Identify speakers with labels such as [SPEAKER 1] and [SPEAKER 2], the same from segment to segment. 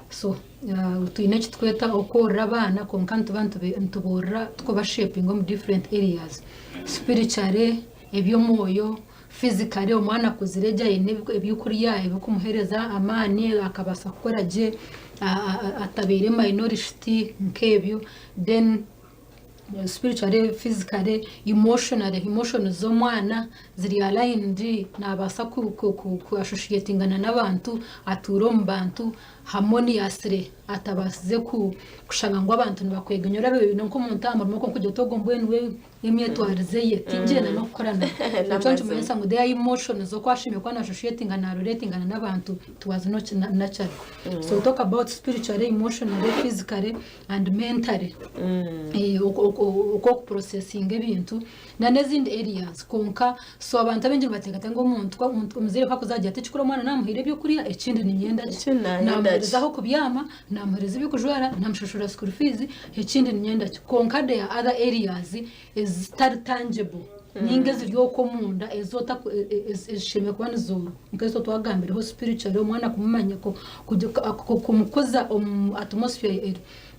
[SPEAKER 1] so Twine kitweta okora abana konka ntubora twoba shaping mu different areas spiritually ebyomoyo physically omwana kuzireja ebyukuriya ebikumuhereza amani akabasa gukora je atabere minority nkebyo then spiritually physically emotional z'omwana ziri aligned nabasa ku associatingana n'abantu aturo mu bantu harmoniously atabasize kushanga ngo abantu nibakwegenyora bebe nko mu ntamamo ko kujya togombo enwe imyetwarize ye tijena no gukorana n'abantu mwensa ngo they emotions zo kwashimye kwa associatingana relatingana n'abantu tuwazi no natural so we talk about spiritually emotionally physically and mentally uko processing ebintu na nezindi areas konka so abantu abenje bategata ngo umuntu umuzire kwa kuzajya atikura mwana namuhire byo kuriya ekindi ni myenda namuherezaho kubyama namuhereza ibyo kujwara namushushura school fees ekindi ni myenda konka there are other areas is start tangible ninge ziryo ko munda ezota esheme kwa nzo nkeso twagambireho spiritual umwana kumumanya ko kumukoza atmosphere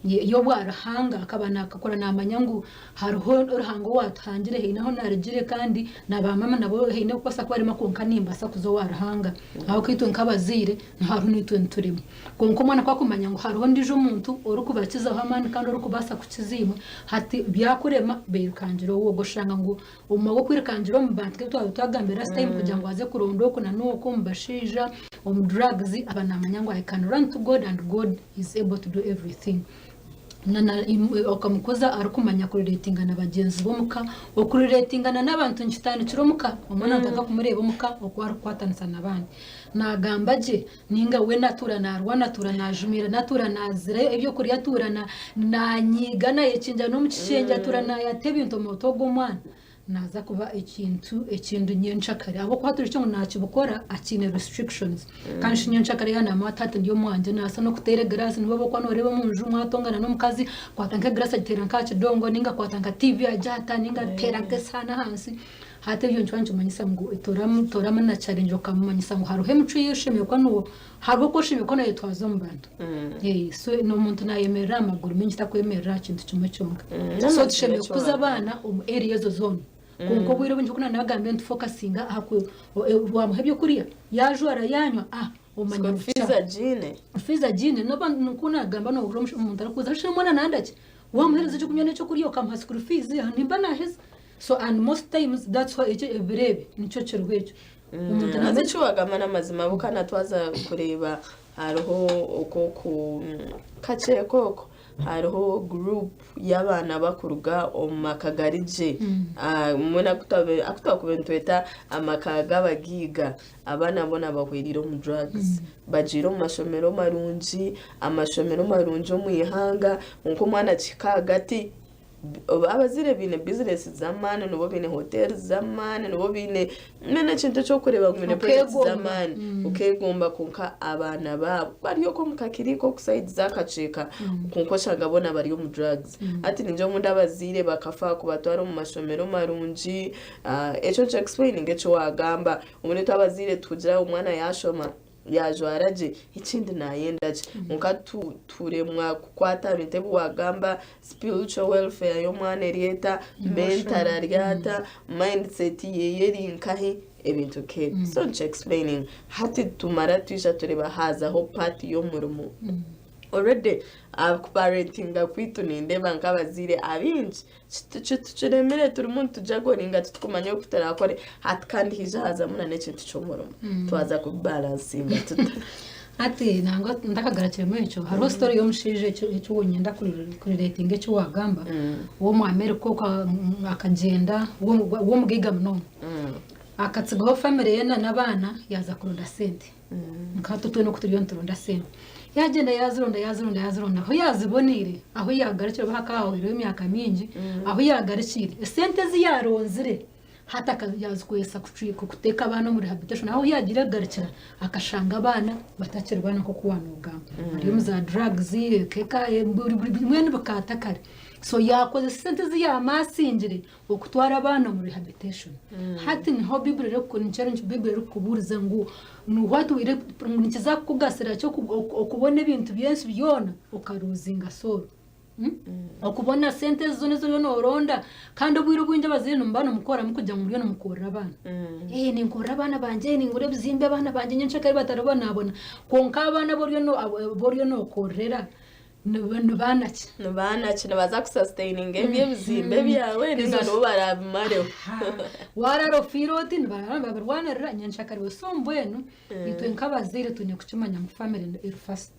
[SPEAKER 1] yo bwarahanga akabana akakora namanyangu hariho ruhango watangire hinaho narigire kandi nabamama nabo hine kukosa ko arimo konka nimba sa kuzo warahanga aho kwitwe nk'abazire ntaho nitwe nturimo konko mwana kwa kumanya ngo hariho ndije umuntu uri kubakiza hamani kandi uri kubasa kukizima hati byakurema beyikanjiro wo goshanga ngo umago kwirikanjiro mu bantu twagambira time kugira ngo aze kurondoko na nuko mbashija drugs abanamanya I can run to God and God is able to do everything nana okamukoza arukumanya kurelatingana bagenzi bomuka okurelatingana n'abantu nchitani kiromuka umwana ataka kumureba muka okwara kwatanisa nabandi nagambaje ninga we natura najumira natura nazire ebyo kuri yatura na nyigana yekinja no mukicenja atura na yatebye ntomoto gomwana naza kuba ikintu nyenshakare abo kwatura cyo nakibukora akine restrictions kandi nyenshakare yana amatata ndiyo mwanje nasa no kutere grass nibo kwa noreba mu nju mwatongana no mukazi kwatanka grass atera nkache dongo ninga kwatanka TV ajata ninga tera kesana hansi hate byo nchwanje manyisa ngo itorama na challenge okamanyisa ngo haruhe mucu yishimiye kwa no harwo ko shimye ko nayo twazo mbantu so no muntu nayemerera amaguru menshi takwemerera kintu kimwe cyonka so tshemye kuza abana area zo zone konko bwiro binje kuna nagambe ntufocusinga ahako wamuhebyo kuriya yajwara yanywa umanya fiza jine no bantu kuna gamba no umuntu arakuza shemona nandake wamuhereza cyo kunyana cyo kuriyo kampa school fees nimba naheza so and most times that's why eberebe nico cerwejo
[SPEAKER 2] umuntu naze cyo wagamana mazima bukana twaza kureba hariho uko ku kace koko hariho group y'abana bakuruga omakagarije muna akutakubentueta amakaga bagiga abana bona bahweriro mu drugs bajiro mu mashomero marunji amashomero marunji mu ihanga nko mwana cikagati abazire bine business zamane no bine hotel zamane no bine nene kintu cyo kureba ngene project zamane ukegomba kunka abana babo bariyo ko mukakiriko ku side zakaceka kunko shagabona bariyo mu drugs ati ninjo mu ndabazire bakafa kubatwara mu mashomero marunji echo explaining echo wagamba umuntu tabazire tugira umwana yashoma yajwaraje ikindi nayendaje muka turemwa kukwata bintebu wagamba spiritual welfare yo mwana erieta mental ariata mindset yeyeri nkahi ebintu ke so explaining hati tumara twisha tureba haza ho party yo murumu already parenting kwitu ninde bankabazire abinji tuturemere turumuntu tujagoringa tukumanya kutarakore hat kandi hijaza muna nekintu cyo murumu twaza ku balancinga
[SPEAKER 1] ati nango ndakagaracire mu cyo haro story yo mushije cyo wonyenda kuri rating cyo wagamba wo mu America ko akagenda wo mugiga mno akatsigaho family yena nabana yaza kurunda sente nkatutwe no kuturiyo nturunda sente yagenda yazironda aho yazibonire aho yagarukira bahakaho rero imyaka mingi aho yagarukire sente ziyaronzire hata yazkwesa kuteka abana muri rehabilitation aho yagira garukira akashanga abana batakira abana ko kuwana ugamba ariyo za drugs keka mwene bakatakare so yakoze sente z'yamasingire okutwara abana muri rehabilitation hati ni ho bible rero ko ni challenge bible rero kuburiza ngo ni watu ire nikiza kugasira cyo okubona ibintu byenshi byona ukaruzinga soro okubona sente zone zo noronda kandi ubwira ubwinje bazire numbana mukora mukujya mu byo mukora abana ni ngora abana banje ni ngore bizimbe abana banje nyenshaka ari batarabona abona konka abana boryo no korera
[SPEAKER 2] nubanachi nabaza kusustaining ebye bizimbe byawe ningano barabimareho
[SPEAKER 1] wararo firoti barwanira nyenshaka ari sombweno itwe nkabazire tunye kucumanya mu family first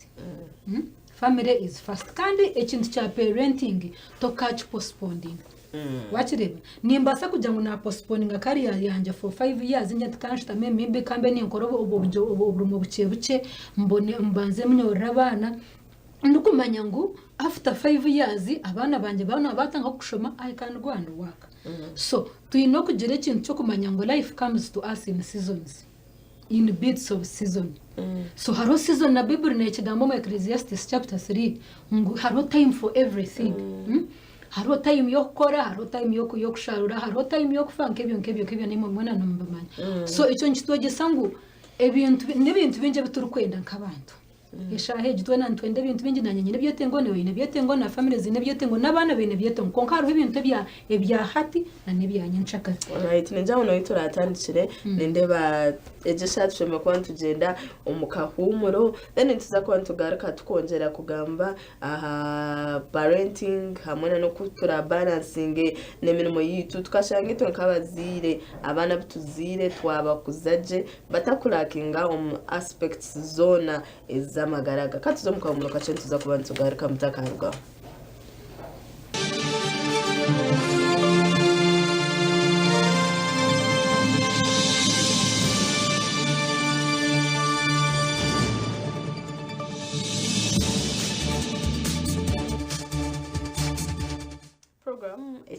[SPEAKER 1] family is first kandi ekintu cha parenting to catch postponing wachireba nimbasa kujya ngo na postponing career yanje for 5 years njye tukanshita meme kambe ni nkoro ubu mu buce mbone mbanze mnyorra abana ndukumanya ngo after 5 years abana banje bana batanga kushoma I can go and work so tuyino kugire ikintu cyo kumanya ngo life comes to us in seasons in bits of season so haro season na bible na kigambo mu Ecclesiastes chapter 3 ngo haro time for everything haro time yo gukora haro time yo kusharura haro time yo kufanka ebyo ni mwana nombamanya so icyo nkitogesa ngo n'ibintu binje biturukwenda nk'abantu eshahe jitwana ntwende bintu bingi nanye nyine byetengo ne byetengo na family zine byetengo nabana bene byetengo konkaro ibintu ebya hati na nebyanye nchaka
[SPEAKER 2] alright nenjaho no ituratandikire ninde ba ejeshatse shema kwantugenda omukahumuro then tuza kwantugaruka tukongera kugamba parenting hamwe no kutura balancing nemirimo yitu tukashanga ito nkabazire abana bituzire twabakuzaje batakulakinga aspects zona Ebyamagara katuzo mukahumuro kace tuza kubantugaruka mutakarwa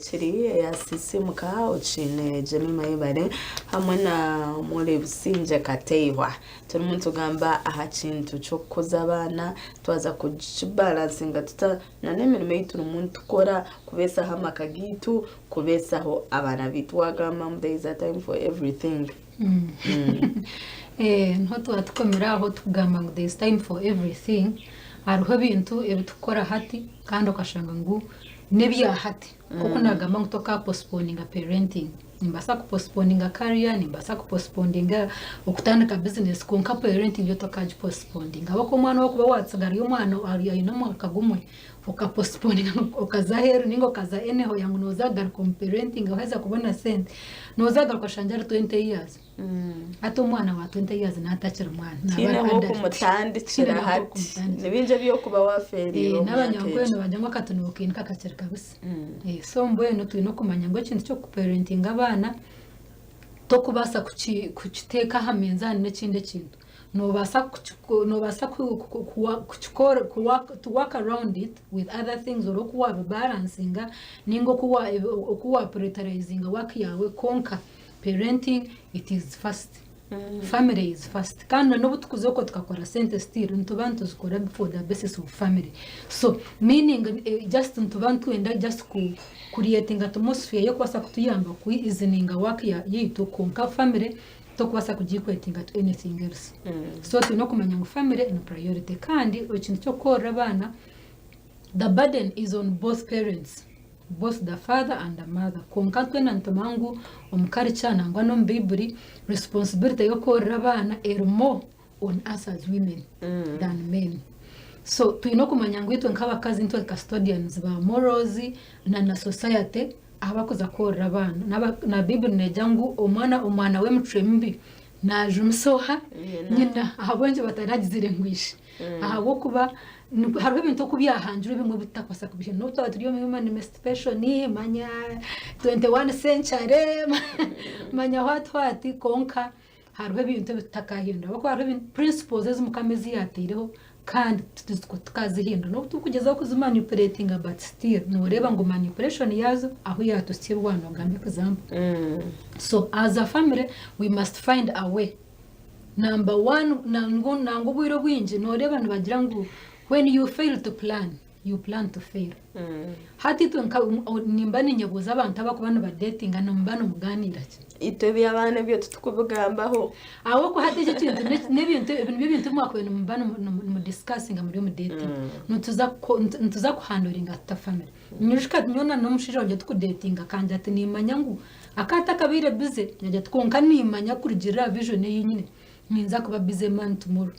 [SPEAKER 2] Chiri ya Sisiimuka ochine Jemimah Ayebare hamwe na muri Busingye Kateihwa turi muntu gamba aha kintu cyo koza abana twaza kubalansinga tuta na nemirimo yitu umuntu kora kubesa hamaka gitu kubesaho abana bitwagama there is a time for everything
[SPEAKER 1] nto twatukomera aho tugamba ngo there is time for everything aruho bintu ebitukora hati kandi ukashanga ngo nebya hati kuko nagamba ngo toka postponing parenting nimbasa ku postponing career nimbasa ku postponing okutandika business konka parenting yo toka postponing abako mwana wo kuba watsigara yo mwana ari no mwaka gumwe uka postponing okazaheru ningo kaza eneho yangu nozaga ku parenting aweza kubona sente nozaga kwa shanjara 20 years ato mwana wa 20 years na atachira mwana
[SPEAKER 2] nabo kumutandikira hati nibinje byo kuba waferi
[SPEAKER 1] n'abanyankweno bajyangwa katunukinka kakacira kabisa so mbweno twino kumanya ngo ikintu cyo parenting abana to kubasa kuchiteka hamenzani n'ikindi kintu nobasa to work around it with other things or kuwa balancing ningo kuwa prioritizing work yawe konka parenting it is first family is first kandi no butukuze ko tukakora sente still ntubantu zikora before the basis of family so meaning just ntubantu enda just creating atmosphere yo kwasa kutuyamba ku izininga work ya yitu konka family to kwasa kujikwetinga to anything else so tuno kumanya ngo family in priority kandi ikintu cyo kora abana the burden is on both parents both the father and the mother konkatwe na ntomangu omukari cyana ngo no mbiburi responsibility yo kora abana more on us as women than men so tuino kumanya ngo itwe nk'abakazi ntwe custodians ba morals na society abakoza kora abana na bible nejangu omwana we mutrembi na jumsoha nyina ahabonje bataragizire ngwishi ahabo kuba hariho ibintu kubyahanjura bimwe bitakwasa kubisha no turiyo human special ni manya 21 century manya what konka hariho ibintu bitakahinda bako hariho principles z'umukamezi yatireho kandi tukazihinda no tukugezaho kuzimanipulatinga but still nureba ngo manipulation yazo aho yatusira wano gambe example. So as a family we must find a way. Number one, nango bwiro bwinji noreba ntibagira ngo when you fail to plan you plan to fail. Hati tu nimba ninyabuza abantu abakubana ba dating anambana muganira
[SPEAKER 2] ito byabana byo tukubugambaho
[SPEAKER 1] aho ko hati cyo kintu n'ibintu mwakwena mumbana mu discussing muri mu dating ntuza kuhandoringa ta family nyushika nyona no mushiranje tukudatinga kandi ati nimanya ngo akata kabire bize nyajya twonka nimanya kurigira vision yinyine ninza kuba busy man tomorrow.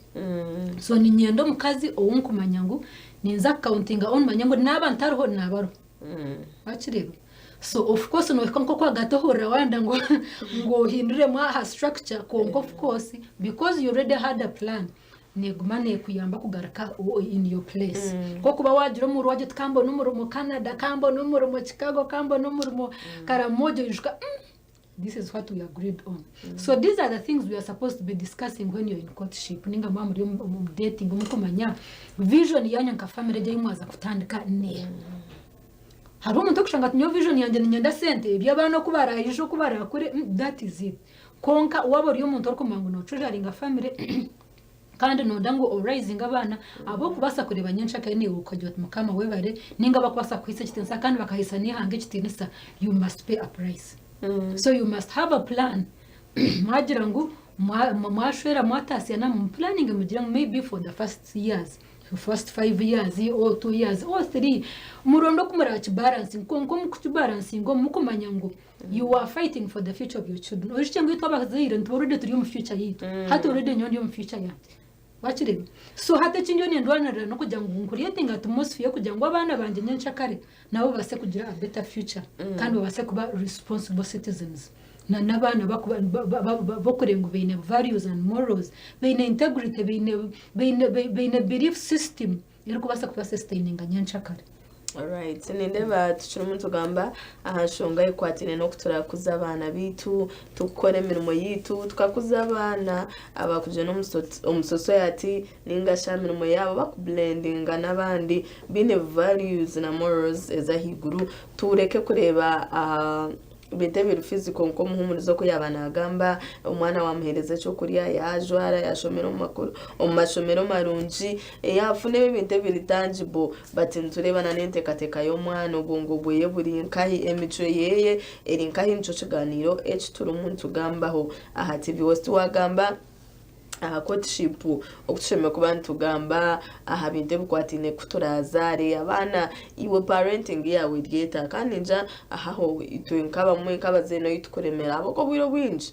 [SPEAKER 1] So ni nyendo mukazi owunkumanya ngo ninza counting on manyango n'abantu ariho nabaro bakireba. So of course no konko kwa gatohora wanda ngo hindure mwa structure konko of course because you already had a plan negumane kuyamba kugaraka in your place ko kuba wagira mu rwaje tkambo numuro mu Canada kambo numuro mu Chicago kambo numuro mu Karamojo yushka this is what we agreed on. So these are the things we are supposed to be discussing when you're in courtship. Ninga mwa muri dating umukomanya vision yanyu nka family je imwaza kutandika ne. Hari umuntu kushanga tunyo vision yanjye nyenda sente byabana kubara ijo kubara kuri that is it. Konka wabori yo muntu okumango no chujaringa family kandi no dango rising abana abo kubasa kureba nyensha kandi ukajya mukama webare ninga bakubasa kwise kitensa kandi bakahisa ni hange kitinisa you must pay a price. So you must have a plan. Magira ngo mwashwera mwatasiana mu planning mugira maybe for the first years, first 5 years or 2 years or 3 murondo kumurachi balancing konko mukubalancing ngo mukumanya ngo you are fighting for the future of your children. Urichengo yitwa abazaire ntuburide turi mu future yitu hata uride nyondi mu future yati bakirebe. So hata kinjoni ndwanarira no kujya ngo creating atmosphere kujya ngo abana banje nyenshakare nabo base kugira a better future kandi base kuba responsible citizens na nabana bakurengo bine values and morals bine integrity bine belief system iriko base kuba sustaining nyenshakare.
[SPEAKER 2] Alright, nindeba tuchira umuntu gamba ahashonga ikwatine no kuturakuza abana bitu tukore mirimo yitu tukakuza abana abakuje no society ninga shamirimo yabo bakublendinga nabandi bine values na morals ezahiguru tureke kureba bitebera physical nko Omuhuumuriza ko yabana agamba umwana wamuhereza cyo kuriya yajwara yashomera makuru omashomero marunji yafune bitebera tangible batinturebana n'entekateka yo mwana ubungo bweye buri nkahi emico yeye eri nkahi nco kiganiro turi umuntu gambaho aha TV West wagamba courtship okusheme kubantu gamba aha binde bukwatine kuturazare abana iwe parenting yawe ryeta kandi nja aho ito nkaba mwe kabazeno yitukuremera aboko bwiro bwinji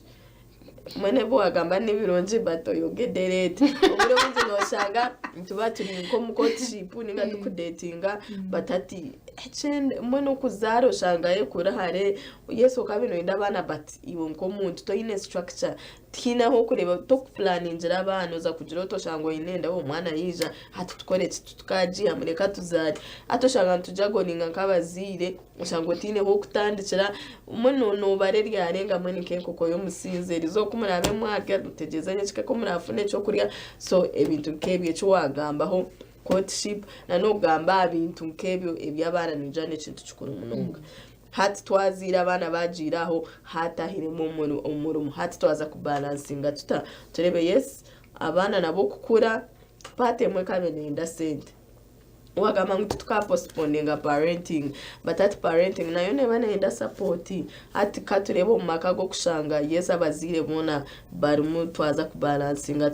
[SPEAKER 2] mwene bo agamba nibironje bato yogederete ubiro bwinji no shanga ntubati nko mu courtship ninga tukudatinga batati echende mwene kuzaro shanga ye kurahare yeso kabino indabana but iwo nko muntu to ine structure tina ho kureba to planning ngira abana uza kugira to shango inenda wo mwana yija hatutukoretse tukaji amureka tuzari atoshanga tujago ninga nkabazire shango tine ho kutandikira umwe no bareri yarenga mwene kenko ko yo musinzerizo kumurabe mwaka dutegezanye kike ko murafune cyo kurya. So ebintu kebye cyo wagambaho courtship na no gamba bintu nkebyo ebyabana nijane kintu cyukuru munonga hati twazira abana bajiraho hatahiremo umurumu hati twaza kubalansinga turebe yes abana nabo kukura patemwe kabene sente wagama ngo tukapostponinga parenting but that parenting nayo ne bana enda support ati katurebo mumaka go kushanga yes abazire bona barimu twaza kubalansinga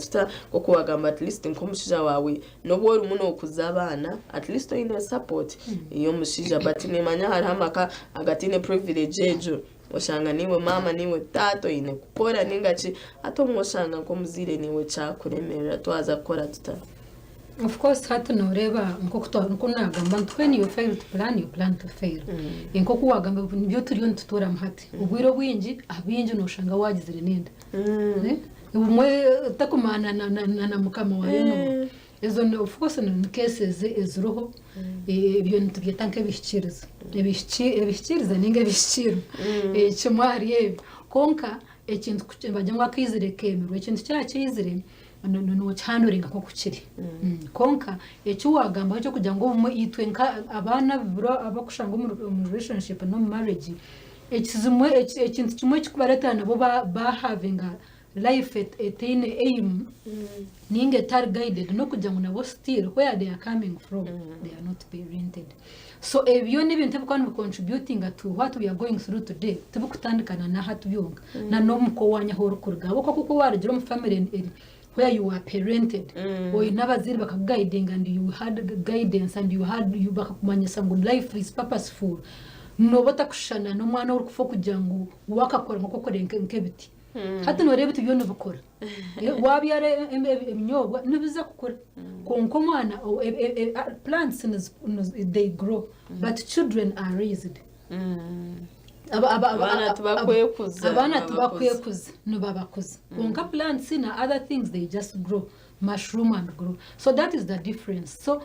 [SPEAKER 2] ko kuwagamba at least nkomushija wawe nobwo uri muno kuzabana at least ine support iyo mushija but ne manya haramaka agatine privilege ejo oshanga niwe mama niwe tato ine kukora ningachi ato mwoshanga ko muzire niwe chakuremerera twaza gukora
[SPEAKER 1] Of course hata noreba nko nagamba when you fail to plan you plan to fail. Inko kuwagamba byo turiyo ntutora mhati ubwiro bwinji abinji no shanga wagizire nenda umwe takumana na mukama wawe no ezo no of course no cases ezruho ibyo ntubyetanke bishikiriza ninga bishikiro chimwari konka ekintu bajya ngwa kwizire kemero ekintu cyakizire no cyanuringa ko kukiri konka icyo wagamba cyo kugira ngo mu yitwe nka abana bibura abakushanga mu relationship no marriage ikintu kimwe kikubareta nabo ba having a life at aim ninge tar guided no kugira ngo nabo still where they are coming from they are not parented. So ebyo ni bintu bikwana contributing to what we are going through today tubukutandikana na hatuyonga na no muko wanya horo kurugabo kuko waragira mu family where you are parented or inabaziri bakaguiding and you had guidance and you bakakumanyisa ngo life is purposeful no batakushana no mwana uri kufa kugira ngo wakakora ngo kokore nkebiti hata no rebe tubyo nubukora wabyare imyobwa nibiza kukora konko mwana plants they grow but children are raised
[SPEAKER 2] abana
[SPEAKER 1] tubakwiye kuza no babakuza konka plants na other things they just grow mushroom and grow. So that is the difference. So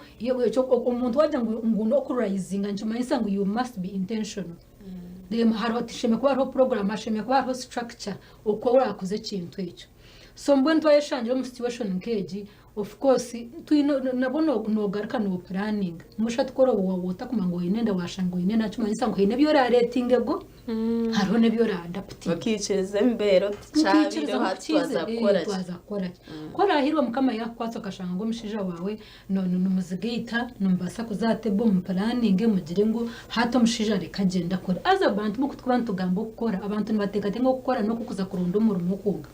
[SPEAKER 1] umuntu wajya ngo no kurizinga nchumanyisa ngo you must be intentional. Dem harotisheme kwa ro program asheme kwa ro structure uko urakoze kintu icyo. So mbwe ntwayeshanje mu situation nkeji of course nabona no garuka no planning mushat koro wota kumango inenda washango inenda chumanyisa ngo ine byo rating go haro ne byo adapt
[SPEAKER 2] bakiceze mbero cyabiro hatwaza
[SPEAKER 1] kora kora hirwa mukama yakwatso kashanga ngo mushija wawe no muzigita numbasa kuzatebo mu planning mugire ngo hato mushija rekagenda kora aza abantu mu kutwantu gambo gukora abantu nibateka ngo gukora no kukuza kuronda umurimo kunga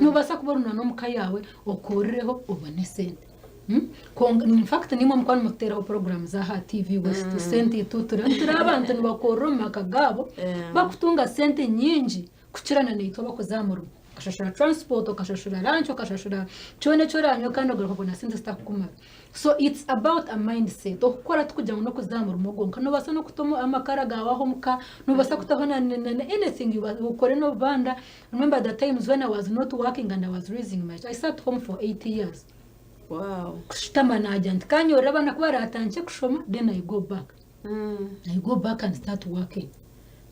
[SPEAKER 1] nubasa kuboruna no mukayawe okoreho ubone sente in fact nimwe mukwana mutera program za ha TV West sente tutura abantu nibakoroma kagabo bakutunga sente nyingi kukirana n'ito bakozamuru kashashura transport kashashura lunch kashashura cyone cyoranyo kandi ogakubona sente stakuma. So it's about a mindset okora tukujya no kuzamura umugongo no basa no kutoma amakara gawaho muka no basa kutahona anything you ukore no banda. Remember the times when I was not working and I was raising my I sat home for 8 years.
[SPEAKER 2] Wow.
[SPEAKER 1] Kushitama na agent kanyo rabana kwa ratanche kushoma then I go back. I go back and start working.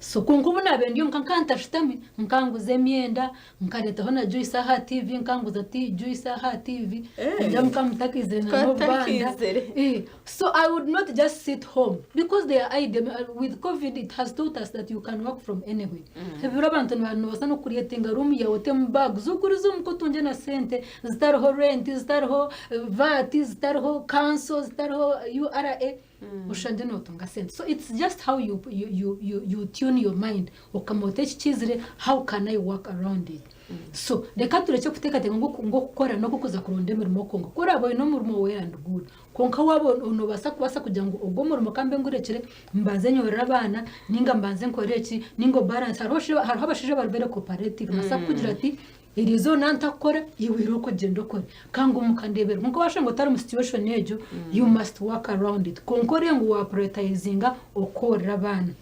[SPEAKER 1] So kunkubuna bendiyo mkankanta shitami nkanguze myenda nkareta hona Juice ha TV nkanguza Juice ha TV njamka mtakize na mobanda. So I would not just sit home because they are with COVID it has taught us that you can work from anywhere. Abantu basano creating a room ya hotel bag zukurizo mkotunje na sente zitariho rent zitariho VAT zitariho council zitariho URA ushanje no tunga sente. So it's just how you tune your mind okamotechi chizire how can I work around it. So reka tureke kuteka ngo gukora no kukuza kuronde mirimo kongo kora abo no murimo we and good konka wabo no basa kugira ngo ubwo murimo kambe ngurekere mbaze nyorera abana ninga mbanze nkoreki ningo balance harho abashije barbere cooperative masa kugira ati irizo nantakora iwiroko gendo kore kango mukandebera nko bashango tari mu situation yejo you must work around it konkore ngo wa prioritizinga okora abana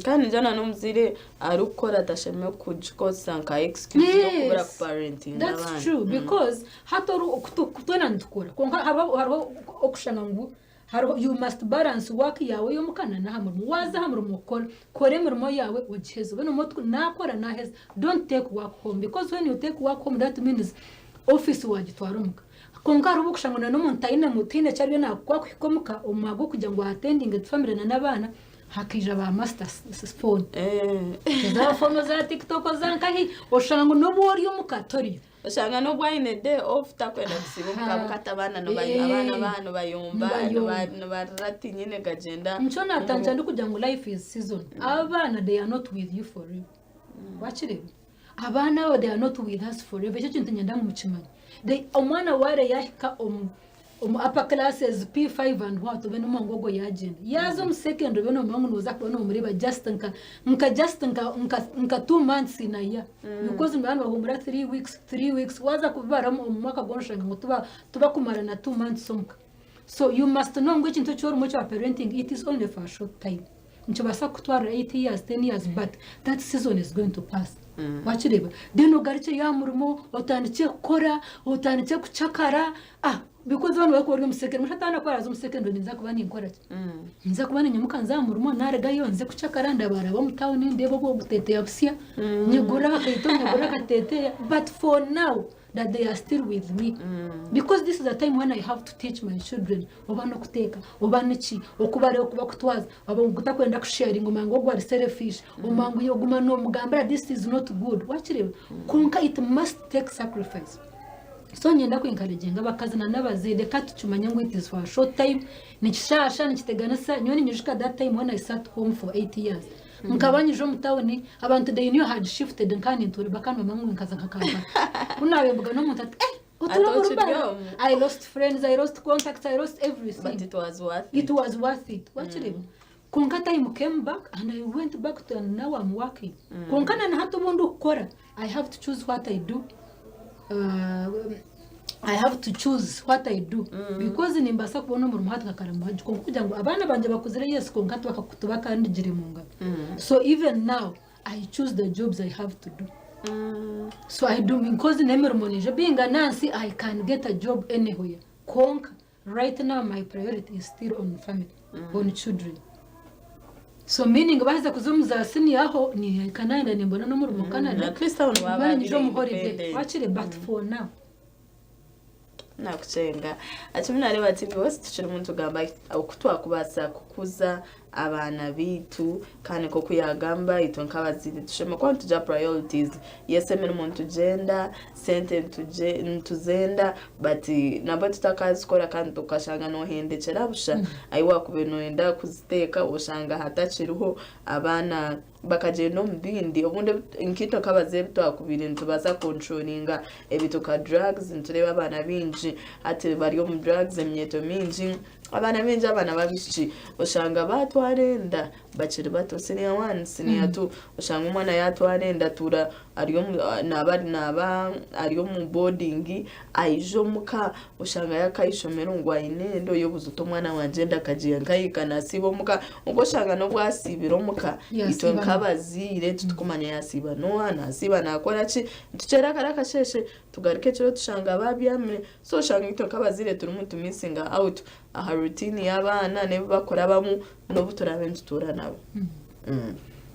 [SPEAKER 2] kandi jana numzire arukora dasheme kujikosa nka excuse no kubura parenting n'abana.
[SPEAKER 1] That's true because hatoru kutona ndukora konka haro okushanga ngo haro you must balance work yawe yo mukana na hamwe waza hamwe mukora kore mirimo yawe ugihezo beno mutwe nakora naheza don't take work home because when you take work home that means office wagitwarumuka konka rubu kushanga no muntayine mutine cyari na kwa kwikomuka umago kujya ngo attending family na nabana hakija ba masters phone za phone za TikTok zankahi oshanga no bori umukatori
[SPEAKER 2] oshanga no bwine day off takwenda kusibuka bukatabana no abana bayumba no barati nyine gagenda
[SPEAKER 1] nchona atanja ndikugira ngo life is season abana they are not with you forever wachire abana they are not with us forever cyo kintu nyanda mu kimanyi they omwana ware yahika upper classes P5 and what beno mongogo yagenda yazo mu second beno mangu noza kubona umureba just nka 2 months na ya because mbana bahumura 3 weeks waza kubara mu mwaka gonshanga ngo tuba kumara na 2 months somka. So you must know ngo ikintu cyo rumo cyo parenting it is only for a short time ncho basa kutwara 8 years 10 years but that season is going to pass. Wachireba deno gariche ya murumo otaniche kora otaniche kuchakara because one wako mu second mushatana kwa azo mu second ndinza kuba ni nkora nza kuba ni nyamuka nzamurimo narega yonze kucakaranda baraba mu town ndebo bo gutete yapsia nyegura kaito nyegura katete but for now that they are still with me. Because this is a time when I have to teach my children obana kuteka obana ki okubare okuba kutwaza kutakwenda kusharing umango gwa selfish umango yoguma no mugambira this is not good wachire konka it must take sacrifice. So nyenda kwenkaregenga bakazana n'abazede katucumanya ngo it is for a short time nikishasha nikiteganisa nyoni nyushika that time when I sat home for 8 years mukabanyije mutawoni abantu they knew had shifted nkani nturi bakana mamangu nkaza nkakamba unabembuga no muntu ati I lost friends, I lost contacts, I lost everything,
[SPEAKER 2] but it was worth
[SPEAKER 1] it. Wachire konka time came back and I went back to and now I'm working. Konkana na hatu bundu kukora I have to choose what I do. I have to choose what I do because nimbasa kubona mu muhati kakaramaje konkugira ngo abana banje bakuzire yes konkatu bakakutuba kandi jiri munga. So even now I choose the jobs I have to do. So I do because nemerumonije being a Nancy I can get a job anywhere. Konka right now my priority is still on family, on children. So meaning baza kuzumuza sini yaho ni kanaenda nimbona no mu Canada.
[SPEAKER 2] At least I
[SPEAKER 1] Wachire but for now
[SPEAKER 2] nakucenga achimina bati bose tuchiri muntu gamba okutwakubasa kukuza abana bitu kandi ko kuyagamba ito nkabazide tushema kwa tuja priorities yesemera muntu genda sente tuzenda but nabo tutakazikora kandi tukashanga no hendekera busha ayiwa kubeno enda kuziteka ushanga hatachiruho abana bakaje no mbindi obunde inkito kabaze bitwakubire ntubaza controllinga ebituka drugs ntureba abana binji ati bari mu drugs emyeto minji abana benji abana babishi ushanga batwarenda bakiri bato senior 1 senior 2 ushanga umwana yatwarenda tura ariyo ariyo mu boarding ayijo muka ushanga yakayishomera ngwa inendo yobuzuto mwana wanje ndakagiye nkayikana sibo muka ubwo shanga no bwasibiro muka ito nkabazire tutukumanya yasiba no ana siba nakora ki tucera karakasheshe tugarike cyo tushanga babyamre so shanga ito nkabazire turi mu missing out aha routine y'abana ne bakora bamu no buturabe ntutura nabo.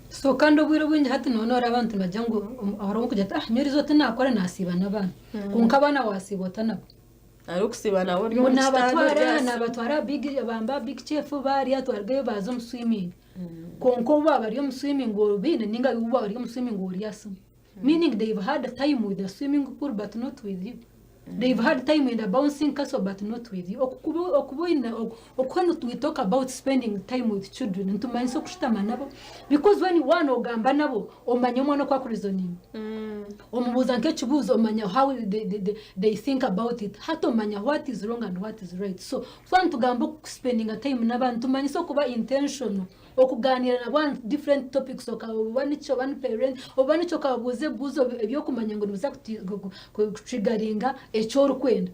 [SPEAKER 1] So kandi ubwira bwinje hati none abantu bajango ahoro kujya nyori zote nakora nasiba nabana kunka abana wasibota nabo
[SPEAKER 2] ari kusiba nabo ryo
[SPEAKER 1] nabatwara big bamba big chef bari atwargayo bazo mu swimming konko baba ryo mu swimming ngo bine ninga baba ryo mu swimming ngo riyaso meaning they've had a time with the swimming pool but not with you. They've had time in the bouncing castle but not with you. When we talk about spending time with children and to mind so kushitama nabo because when one ogamba nabo omanya mwana kwa reasoning omubuza nkechibuzo omanya how they think about it hato omanya what is wrong and what is right. So when tugamba spending a time nabantu manya so kuba intentional okuganira na one different topics okabanicho one parent obanicho kabuze buzo ebyo kumanya ngo nibuza kutriggeringa echoro kwenda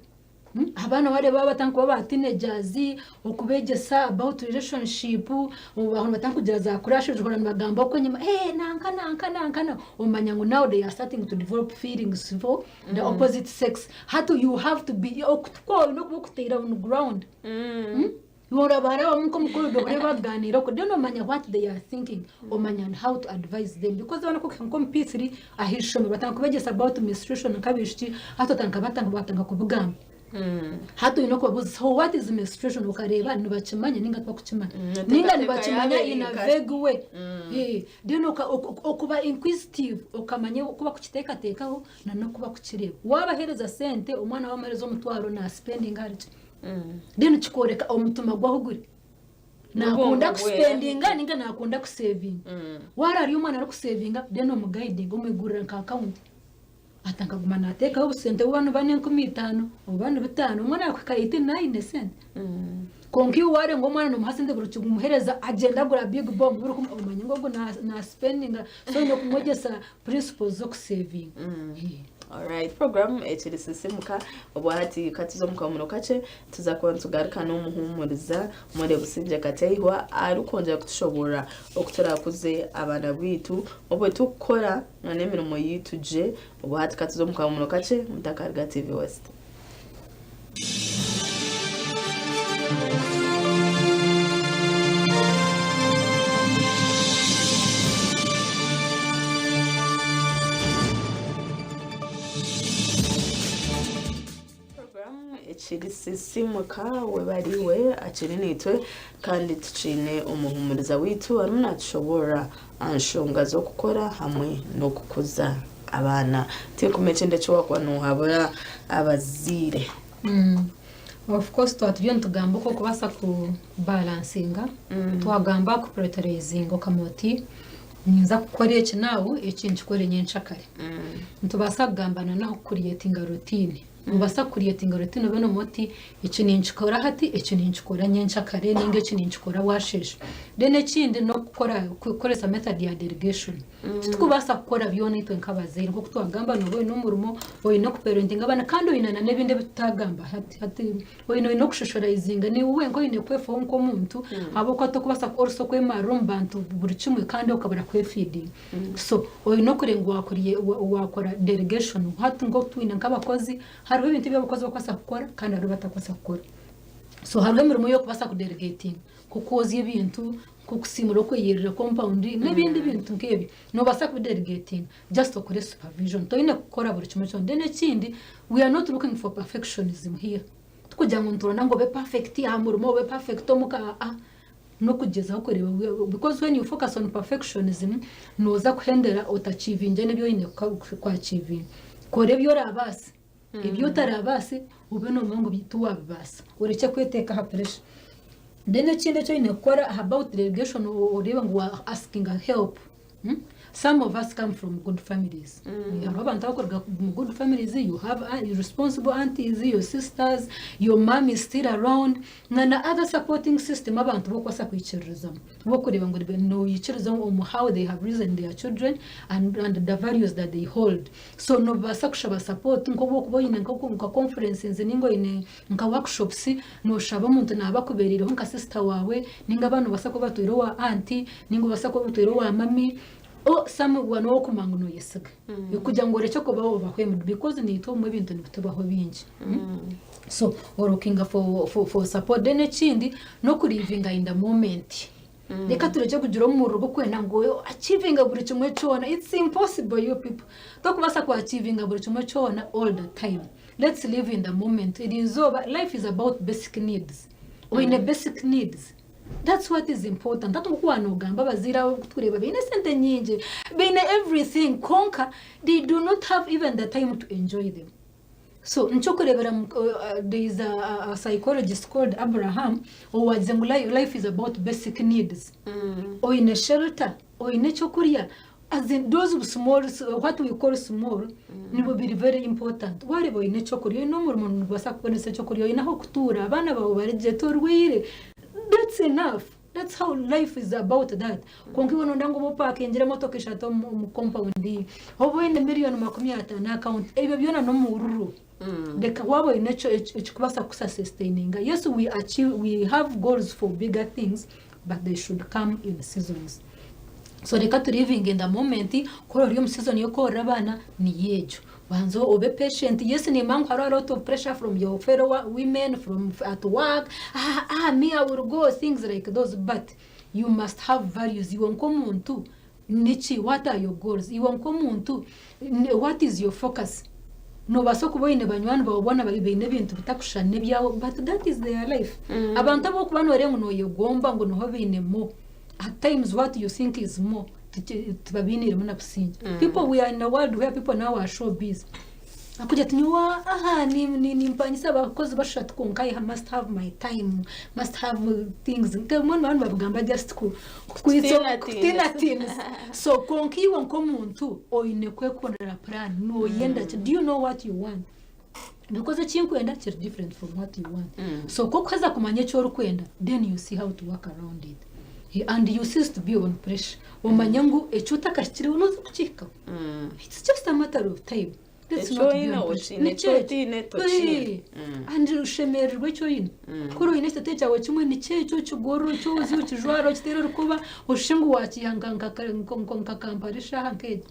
[SPEAKER 1] abana wale baba batankuba ba teenagers okubegesa about relationship abantu batankugira za crush jukora magambo ko nyuma nankana omanya ngo now they are starting to develop feelings for the opposite sex. How do you have to be okutko no kubutira on ground Yora bara omuko mukuru dogre baganira ko deno manya what they are thinking omanya how to advise them because wana ko compete ahishome batankubegesa about menstruation kabishti hato batanga kubugamba hato kubabuza so what is menstruation ukareba nibakimanya ninga twakukimanya ninga nibakimanya in a vague way deno okuba inquisitive ukamanya kuba kukiteka tekaho na no kuba kukireba wabahereza sente umwana wamaherezo mutwaro na spending hard deno chikoreka omutuma gwahuguri nakunda kuspendinga ninga nakunda kusaving wara ari umwana ari kusavinga deno mu guiding umugurira nka account atanga gumana ateka ubusente ubana bane 15 ubana 5 umwana yakukayite 9 cent konki ware ngo umwana no muhasende buruci gumuhereza agenda gura big bomb buri kumanya ngo na spendinga so no kumogesa principles zo kusaving.
[SPEAKER 2] Alright, program echiri Sisiimuka obwahati katizo mukamuno kache tuzakuba tugaruka n'Omuhuumuriza mwere Busingye Kateihwa arukonja kutushobora okutora kuze abana bitu obwe tukora none emirimo yitu je obwahati katizo mukamuno kache mutakarga TV West. Sisiimuka we bariwe akiri nitwe kandi tucine umuhuumuriza witu arimo dushobora anshonga zo gukora hamwe no kukuza abana tekumeche ndetse wakwana habura abazaire.
[SPEAKER 1] Of course twatubyo ntugamba ko kubasa ku balancinga twagamba ku prioritizing okamoti niza gukora iki nawe ikintu kore nyenshakare ntubasa kugambana naho creating routine ubasa creating routine beno moti iki ninchikora hati iki ninchikora nyenshakare ninge iki ninchikora washeshe dene kindi no gukoresha method ya delegation tukubasa gukora byone itwe nk'abazaire nko kutwagamba no n'umurumo oyi no kuparenting abana kandi oyinana nebinde bitagamba hati oyi no kushoshorizinga ni uwe ngo ine kwefa nko muntu abo ko tukubasa also kwema rombantu buri kimwe kandi ukabara kwefeeding so oyi no kurengo wakora delegation hati ngo Twine nk'abakozi hariho ibintu by'abakozi bakwasa gukora kandi hariho batakwasa gukora so hariho imirimo yo kubasa ku delegating kukoza ibintu kukusimura kwiyerera compound n'ibindi bintu nkebi no basa ku delegating just okore supervision Twine gukora buri kimwe cyose dene kindi we are not looking for perfectionism here tukujya ngo nturona ngo be perfect amurimo be perfect omuka no kugezaho kureba because when you focus on perfectionism noza kuhendera utachieving nebyo yine kwa achieving kore byo rabasi ibyo utarabasi ube no ngo bituwabasa ureke kweteka ha pressure dene kinde cyo ine gukora about delegation ureba ngo asking help. Some of us come from good families. Abantu bakorga mu good families, you have responsible aunties, your sisters, your mom is still around, na other supporting system abantu bokwasa kwicereza bo kureba ngo no yicereza how they have raised their children and the values that they hold. So no basa kushaba support ngo boyine ngo conferences ningo ine nka workshops no shaba umuntu nabakuberira nka sister wawe ninga abantu basa ko batwiro wa auntie ningo basa ko batwiro wa mami some wano kumanguno yesiga kujya ngo reke ko baho bahweme because ni to mu bintu bitubaho bingi so or looking for support dene kindi no kurivinga in the moment reka tureke kugira mu rugo kwena ngo achieving buri kimwe cyona it's impossible you people to kubasa ku achieving buri kimwe cyona all the time. Let's live in the moment. It is over. Life is about basic needs or in a basic needs. That's what is important. That one gamba bazira kureba bine sente nyingi bine everything conquer, they do not have even the time to enjoy them. So nchokurebera there is a psychologist called Abraham or life is about basic needs or in a shelter or in a chokuria, as in those small what we call small will be very important. Whatever in a chokuria no more basa kubonesa chokuria inaho kutura abana babo barije torwire. That's enough. That's how life is about that. Konkiwa nondango mo park enjira moto kishato mu compound ndi. Obo ine million 50 na account. Ebyo byona no mururu. Deka wabo inecho ekubasa kusa sustaining. Yes, we have goals for bigger things, but they should come in seasons. So deka to living in the moment, ko riyo season yo ko rabana ni yejo. Wanzo obe patient. Yes, ni mangu have a lot of pressure from your fellow women from at work. Me I will go things like those, but you must have values. You want come to nichi. What are your goals? You want come to what is your focus? No baso kubo ine banywana babona bari bine bintu bitakushane byawo, but that is their life. Abantu abo kubano rengo no yegomba ngo no have ine mo. At times what you think is more. People, we are in a world where people now are showbiz. Akuja tiniwa ni mpanyisa bakozi bashat konkai must have my time, must have things. Mwana babugamba just kutina things. So konki wanko muntu o inekwe kona plan no yenda. Do you know what you want? Because chikwenda is different from what you want. So kokaza kumanya choro kwenda, then you see how to work around it. And you cease to be on pressure. Omanyangu echuta kashiri unoza kuchika. It's just a matter of time. Let's not be on pressure. And ushemererwe choyine. Kuro ineste techa wachimwe ni checho chugoro chozi uchijwaro chitero rukuba ushingu wachihanga nkakamparisha hankeje.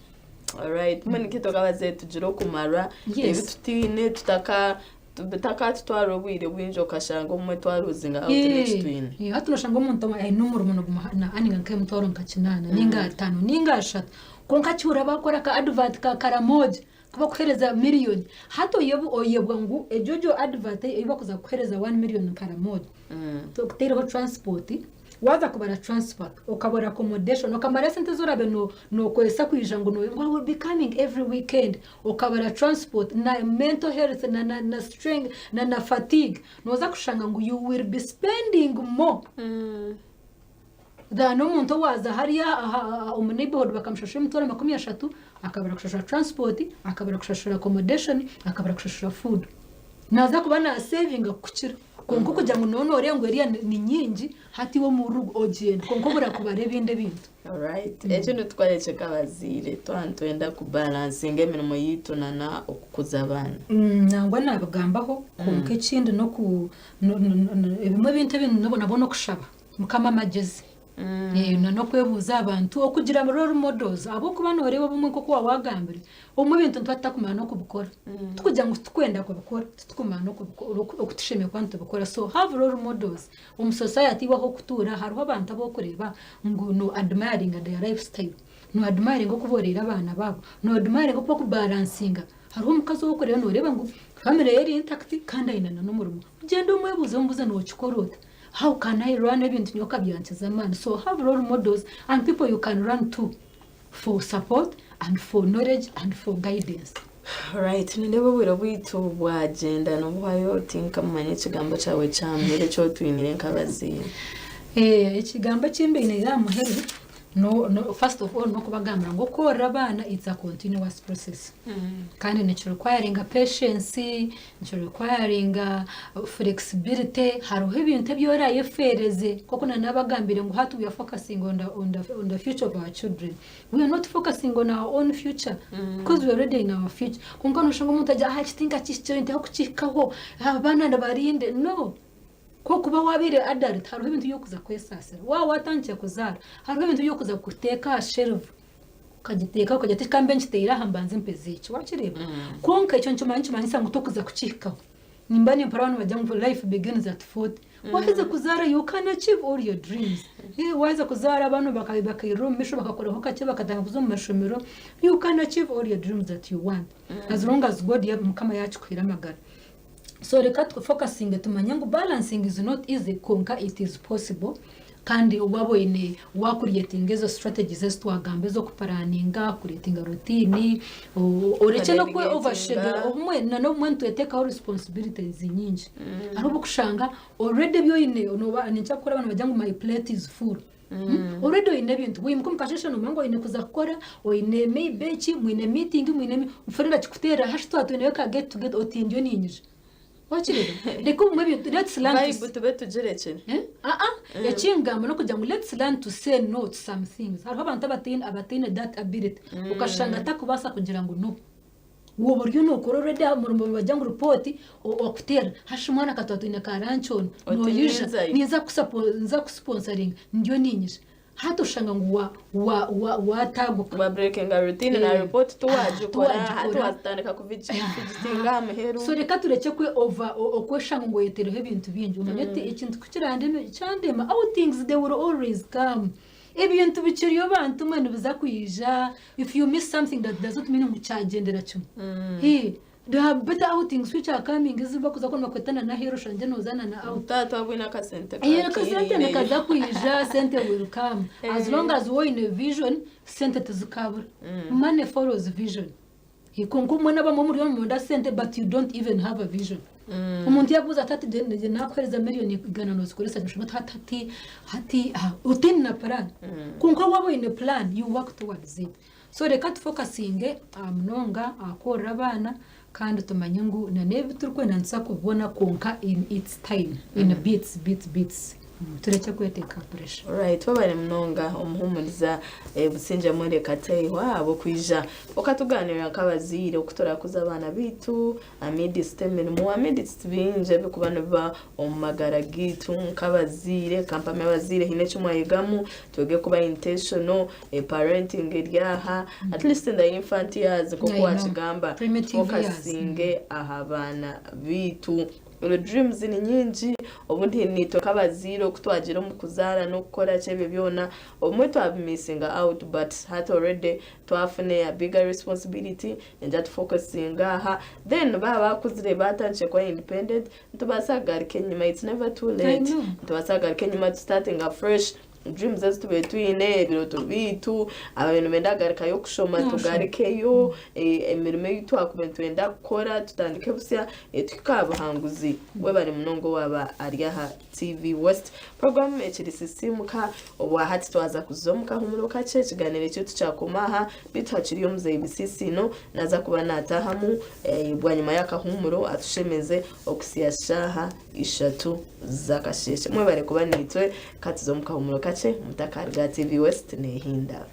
[SPEAKER 2] Alright, mani kitoka baze tujiro kumara ebitutine tutaka tutwaro bwire bwinjo kashango mwe twaruzinga out next Twine.
[SPEAKER 1] Hatu noshango muntu ai numero muno gumahana aninga nkemutoro nkacinana ninga 5 ninga 3 konkachura bakora ka advert ka karamoja bakuhereza miliyoni hato oyebwa ngu ejojo advert iba kuza kuhereza 1 million karamoja kutereho transport waza kubara transport ukabora accommodation ukamara sente zorabe no kwesa kwijja ngo no will be coming every weekend ukabara transport na mental health na strength na fatigue noza kushanga ngo you will be spending more than umuntu waza hariya umuneighborhood bakamshashira mutore 30 akabara kushashira transport akabara kushashira accommodation akabara kushashira food naza kubana saving kukira konko kugira ngo nonore ngo eriya ni nyingi hati wo mu rugo ogenda konko bura kubare binde bintu.
[SPEAKER 2] All right, ejo nutwareke kabazire twantwenda ku balancing emirimo yitunana okukuza abana
[SPEAKER 1] nangwa nabagambaho konko ekindi no ku ebimwe bintu nabona kushaba mukama magezi no kwebuza abantu okugira role models abo kubana bareba bumwe ko wagambire umwe bintu twatakumana no kubukora tukujya ngo tukwenda kubukora tukumana no okutusheme kwantu bukora so have role models society waho kutura hariho abantu abo kureba ngo no admiring their lifestyle no admiring okuborera abana babo no admiring ko balancinga hariho umukazi wo kureba no reba ngo family yari intact kandi ayinana no murimo ugenda umwebuze mbuze no chikorota. How can I run ibintu nyoka byancheza man? So have role models and people you can run to for support and for knowledge and for guidance.
[SPEAKER 2] Right, nindebo bwira bwitu bwa agenda no bwayo tinka manye kigamba cyawe cyambere cyo twinire nkabazire.
[SPEAKER 1] Ikigamba cy'imbere ya muhere no first of all no kubagambira ngo kora abana it's a continuous process kandi nicho requiring patience nicho requiring flexibility hariho ibintu byoraye fereze koko nabagambire ngo hatu we are focusing on the future of our children. We are not focusing on our own future because we are already in our future kunga nushanga umuntu ajya hakitinga cy'icyo aho kucikaho abana ndabarinde no ko kuba wabire adult hariho ibintu byo kuza kwesasira watangiye kuzara hariho ibintu byo kuza guteka shelf ukagiteka ukajya kambench teira hambanze mpeziki wakireba konka icyo ncumanyisa ngo tukuza kucikaho nimba ni abantu bajya ngo life begins at 40 waheze kuzara you can achieve all your dreams waheze kuzara abantu bakayirumisha bakakoraho kake bakatanga kuzo mu mashomero you can achieve all your dreams that you want as long as God mukama yacu kwiramagara. So reka focusing tumanya ngo balancing is not easy konka it is possible kandi ubabone wakuriyetinga ezo strategies twagambe zo kuparaninga kuriyetinga routine ureke no kwe overschedule umwe no mwentu yeteka responsibilities nyinshi arubo kushanga already byo ine no nica kora abantu bajya ngo my plate is full already ine bintu wimuko mukashesha no mango ine kuza gukora o ine maybe chi mwine meeting mwine mfurira kikutera hashitwa tunewe ka get to get otindio ninyije wachirega reko maybe let's learn
[SPEAKER 2] to beto jerekene
[SPEAKER 1] yachingamba no kujya ngo let's learn to say no to some things hariho abantu abatine that ability ukashanga takubasa kugira ngo no uwo buryo no kororede mu bajya ngo report okutera hashimwana katatu ine karanchon no yija niza kusponsoring ndio ninyije hato shanga ngo wataguka
[SPEAKER 2] ba breaking a routine na report tuwaje kora hato watandika kuvigitinga amaheru
[SPEAKER 1] so reka tureke kwe over okweshanga ngo yetereho ibintu bingi umunete ikintu kukirande cyandema all things they will always come ebintu bikiriyo abantu mwe biza kuyija if you miss something that doesn't mean mucyagendera cyo there are better outings which are coming iziba kuza kona kwetana na hero shanje nozana na out
[SPEAKER 2] tata wina ka center
[SPEAKER 1] nakaza kuyija center will come as long as we in a vision center tuzikabura money follows vision ikonko mwana ba muri yo mu center but you don't even have a vision umuntu yabuza atati je nakwereza miliyoni igana no zikoresa gishobora hati utinna plan konko wabo in a plan you work towards it so reka focusing mnonga akora abana kandi tumanye ngo nebe turkwenda nsa kubona konka in its time in bits tureke kweteka pressure.
[SPEAKER 2] Right, babare mnonga omuhuumuriza Busingye muri Kateihwa abo kwija okatuganira kabazire okutora kuza abana bitu amid system mu amid binje bikubana ba Omugara gitu kabazire kampame abazire hine cyumwayigamu twege kuba intentional parenting ryaha at least in the infant years ko kwakigamba focusing ahabana bitu dreams ni nyingi obundi nitoka baziro kutwagira mu kuzara no gukora chebe byona omwe missing out but hat already twafune a bigger responsibility and that focusing aha then baba kuzire batanje kwa independent tubasagarike nyuma it's never too late tubasagarike nyuma starting afresh dreams as to be Twine biroto bitu abantu bendagarika yo kushoma tugarikeyo emirimo yitu akumentwenda gukora tutandike busya tukabahanguzi we bari munongo waba ariyaha TV West program ekiri Sisiimuka obwa hati twaza kuzomuka humuro kace kiganire cyo tucakomaha bitwakiri yo muze ibisisino naza kuba natahamu bwa nyuma yakahumuro atushemeze okusiyashaha ishatu zakasheshe mwe bare kuba nitwe katizomuka humuro kace mutakarga TV WestNehinda.